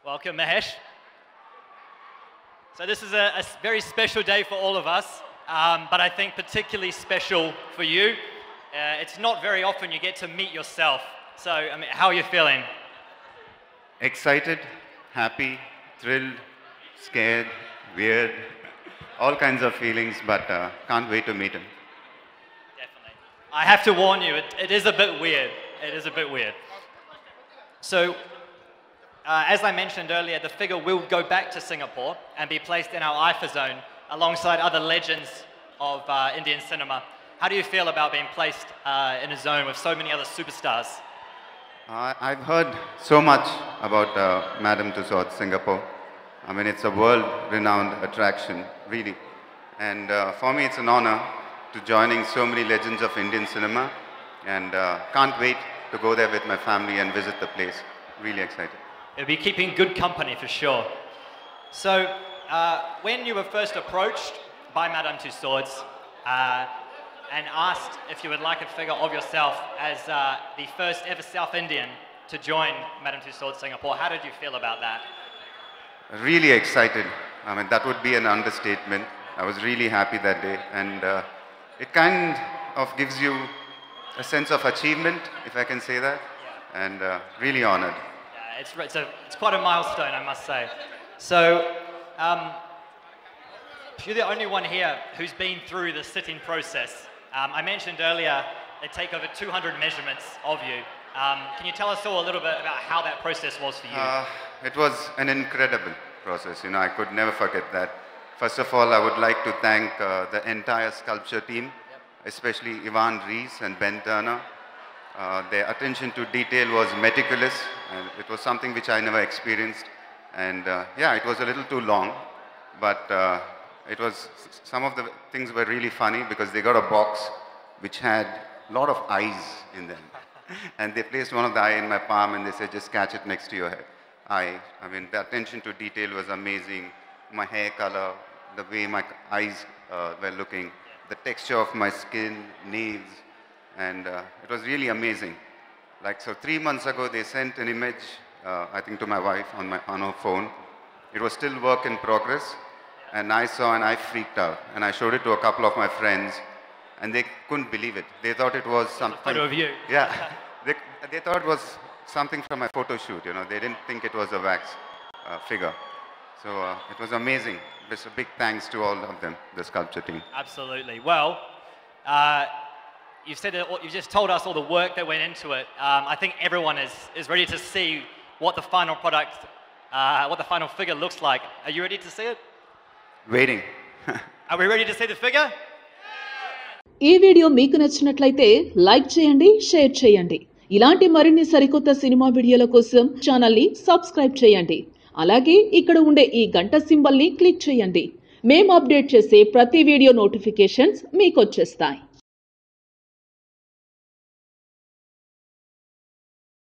Welcome, Mahesh. So this is a very special day for all of us, but I think particularly special for you. It's not very often you get to meet yourself. So, I mean, how are you feeling? Excited, happy, thrilled, scared, weird, all kinds of feelings, but can't wait to meet him. Definitely. I have to warn you, it is a bit weird. It is a bit weird. So, as I mentioned earlier, the figure will go back to Singapore and be placed in our IFA zone alongside other legends of Indian cinema. How do you feel about being placed in a zone with so many other superstars? I've heard so much about Madame Tussauds, Singapore. I mean, it's a world-renowned attraction, really. And for me, it's an honor to joining so many legends of Indian cinema. And can't wait to go there with my family and visit the place. Really excited. It'll be keeping good company for sure. So, when you were first approached by Madame Tussauds and asked if you would like a figure of yourself as the first ever South Indian to join Madame Tussauds Singapore, how did you feel about that? Really excited. I mean, that would be an understatement. I was really happy that day. And it kind of gives you a sense of achievement, if I can say that. Yeah. And really honored. It's quite a milestone, I must say. So, you're the only one here who's been through the sitting process. I mentioned earlier they take over 200 measurements of you. Can you tell us all a little bit about how that process was for you? It was an incredible process. You know, I could never forget that. First of all, I would like to thank the entire sculpture team, especially Ivan Rees and Ben Turner. Their attention to detail was meticulous, and it was something which I never experienced. And yeah, it was a little too long, but some of the things were really funny because they got a box which had a lot of eyes in them. And they placed one of the eye in my palm and they said, just catch it next to your eye. I mean, the attention to detail was amazing. My hair color, the way my eyes were looking, the texture of my skin, nails. And it was really amazing. Like, so 3 months ago, they sent an image, I think to my wife on her phone. It was still work in progress. And I saw and I freaked out. And I showed it to a couple of my friends. And they couldn't believe it. They thought it was something. A photo of you. Yeah. They thought it was something from my photo shoot. You know, they didn't think it was a wax figure. So it was amazing. Just a big thanks to all of them, the sculpture team. Absolutely. Well, you've just told us all the work that went into it. I think everyone is ready to see what the final product, what the final figure looks like. Are you ready to see it? Waiting. Are we ready to see the figure? ఈ video మీకు నచ్చినట్లయితే like చేయండి, share చేయండి. ఇలాంటి మరిన్ని సరికొత్త cinema వీడియోల కోసం ఛానల్ ని సబ్స్క్రైబ్ చేయండి. అలాగే ఇక్కడ ఉండే ఈ గంట సింబల్ ని క్లిక్ చేయండి. మేము అప్డేట్ చేసే ప్రతి వీడియో నోటిఫికేషన్స్ మీకు వచ్చేస్తాయి.